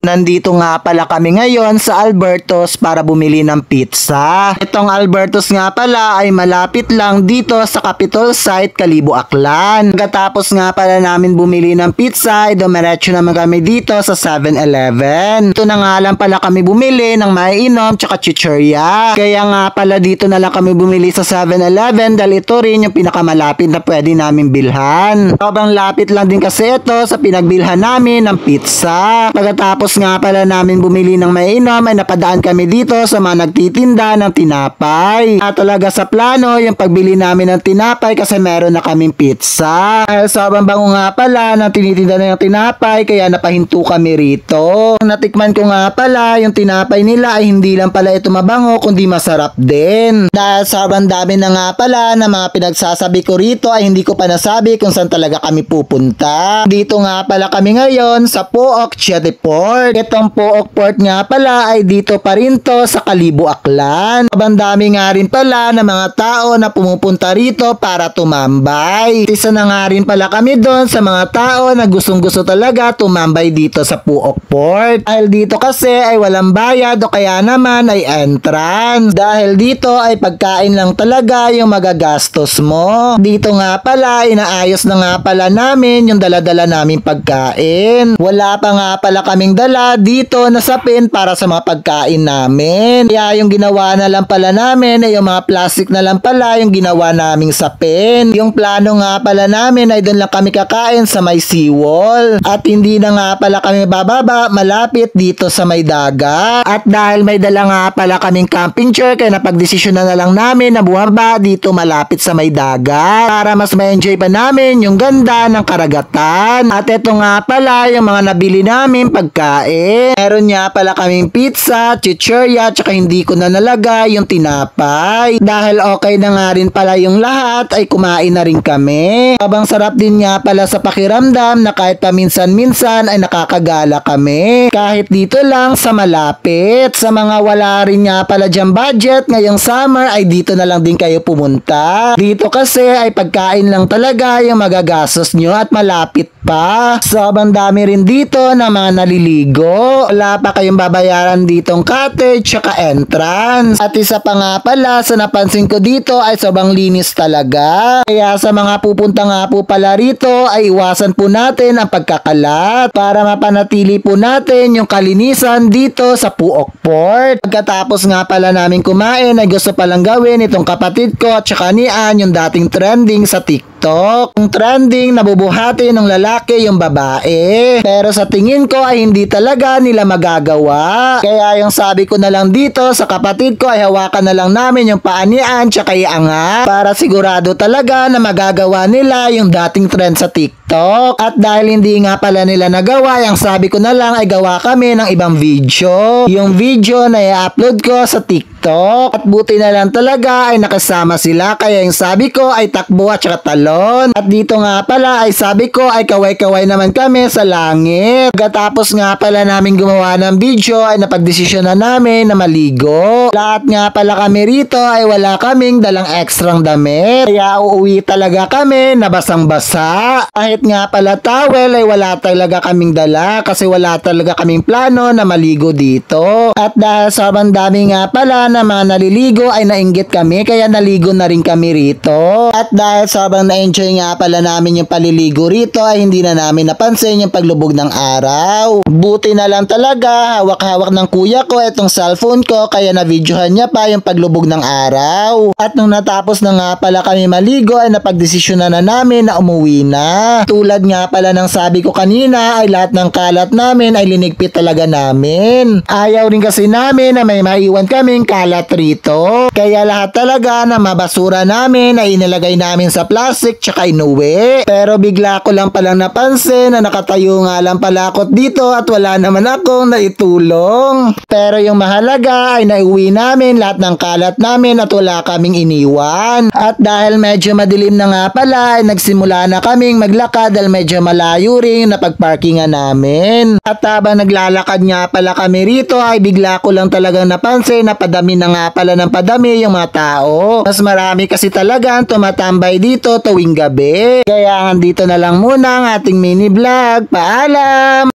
Nandito nga pala kami ngayon sa Albertos para bumili ng pizza. Itong Albertos nga pala ay malapit lang dito sa Capitol Site, Kalibo, Aklan. Pagkatapos nga pala namin bumili ng pizza ay dumiretso naman kami dito sa 7-Eleven. Ito na nga lang pala kami bumili ng maiinom tsaka chichirya. Kaya nga pala dito na lang kami bumili sa 7-Eleven dahil ito rin yung pinakamalapit na pwede namin bilhan. Sobrang lapit lang din kasi ito sa pinagbilhan namin ng pizza. Pagkatapos nga pala namin bumili ng maiinom ay napadaan kami dito sa mga nagtitinda ng tinapay. At talaga sa plano yung pagbili namin ng tinapay kasi meron na kaming pizza. Dahil sobrang bango nga pala ng tinitinda ng tinapay kaya napahinto kami rito. Natikman ko nga pala yung tinapay nila ay hindi lang pala ito mabango kundi masarap din. Dahil sobrang dami na nga pala na mga pinagsasabi ko rito ay hindi ko pa nasabi kung saan talaga kami pupunta. Dito nga pala kami ngayon sa Pook City Port. Itong Pook Port nga pala ay dito pa rin to sa Kalibo, Aklan. Sobrang dami nga rin pala ng mga tao na pumupunta rito para tumambay. Isa na nga rin pala kami doon sa mga tao na gustong-gusto talaga tumambay dito sa Pook Port. Dahil dito kasi ay walang bayad o kaya naman ay entrance. Dahil dito ay pagkain lang talaga yung magagastos mo. Dito nga pala inaayos na nga pala namin yung dala-dala namin pagkain. Wala pa nga pala kaming dala dito na sapin para sa mga pagkain namin. Kaya yung ginawa na lang pala namin ay yung mga plastic na lang pala yung ginawa naming sapin. Yung plano nga pala namin ay doon lang kami kakain sa may seawall. At hindi na nga pala kami bababa malapit dito sa may dagat. At dahil may dala nga pala kaming camping chair kaya napagdesisyon na lang namin na bumaba dito malapit sa may dagat para mas ma-enjoy pa namin yung ganda ng karagatan. At ito nga pala yung mga nabili namin pagkain. Meron nga pala kaming pizza, chichirya, tsaka hindi ko na nalagay yung tinapay. Dahil okay na nga rin pala yung lahat, ay kumain na rin kami. Habang sarap din nga pala sa pakiramdam na kahit paminsan-minsan ay nakakagala kami. Kahit dito lang sa malapit. Sa mga wala rin nga pala dyan budget, ngayong summer ay dito na lang din kayo pumunta. Dito kasi ay pagkain lang talaga yung magagastos nyo at malapit pa. Sobrang dami rin dito na mga naliligo. Wala pa kayong babayaran ditong cottage tsaka entrance. At isa pa nga pala sa napansin ko dito ay sobrang linis talaga. Kaya sa mga pupunta nga po pala rito ay iwasan po natin ang pagkakalat para mapanatili po natin yung kalinisan dito sa Pook Port. Pagkatapos nga pala namin kumain ay gusto palang gawin itong kapatid ko at saka ni Ann yung dating trending sa TikTok. Yung trending nabubuhati ng lalaki yung babae. Pero sa tingin ko ay hindi talaga nila magagawa. Kaya yung sabi ko na lang dito sa kapatid ko ay hawakan na lang namin yung paanian tsaka iangat para sigurado talaga na magagawa nila yung dating trend sa TikTok. At dahil hindi nga pala nila nagawa, yung sabi ko na lang ay gawa kami ng ibang video. Yung video na i-upload ko sa TikTok. At buti na lang talaga ay nakasama sila kaya yung sabi ko ay takbo at saka talon. At dito nga pala ay sabi ko ay kaway-kaway naman kami sa langit. Pagkatapos nga pala namin gumawa ng video ay napagdesisyon na namin na maligo. Lahat nga pala kami rito ay wala kaming dalang ekstrang damit. Kaya uuwi talaga kami na basang-basa. Kahit nga pala towel ay wala talaga kaming dala kasi wala talaga kaming plano na maligo dito. At dahil sobrang dami nga pala na mga naliligo ay nainggit kami kaya naligo na rin kami rito. At dahil sobrang na-enjoy nga pala namin yung paliligo rito ay hindi na namin napansin yung paglubog ng araw. Buti na lang talaga hawak-hawak ng kuya ko itong cellphone ko kaya na-videohan niya pa yung paglubog ng araw. At nung natapos na nga pala kami maligo ay napagdesisyon na namin na umuwi na. Tulad nga pala ng sabi ko kanina ay lahat ng kalat namin ay linigpit talaga namin. Ayaw rin kasi namin na may maiwan kaming kalat rito. Kaya lahat talaga na mabasura namin ay inilagay namin sa plastic tsaka inuwi. Pero bigla ko lang palang napansin na nakatayo nga lang pala ako dito at wala naman akong naitulong. Pero yung mahalaga ay naiuwi namin lahat ng kalat namin at wala kaming iniwan. At dahil medyo madilim na nga pala ay nagsimula na kaming maglakad dahil medyo malayo rin na pagparkingan namin. At habang naglalakad nga pala kami rito ay bigla ko lang talagang napansin na padami na nga pala ng padami yung mga tao. Mas marami kasi talagang tumatambay dito tuwing gabi. Kaya dito na lang muna ang ating mini vlog. Paalam!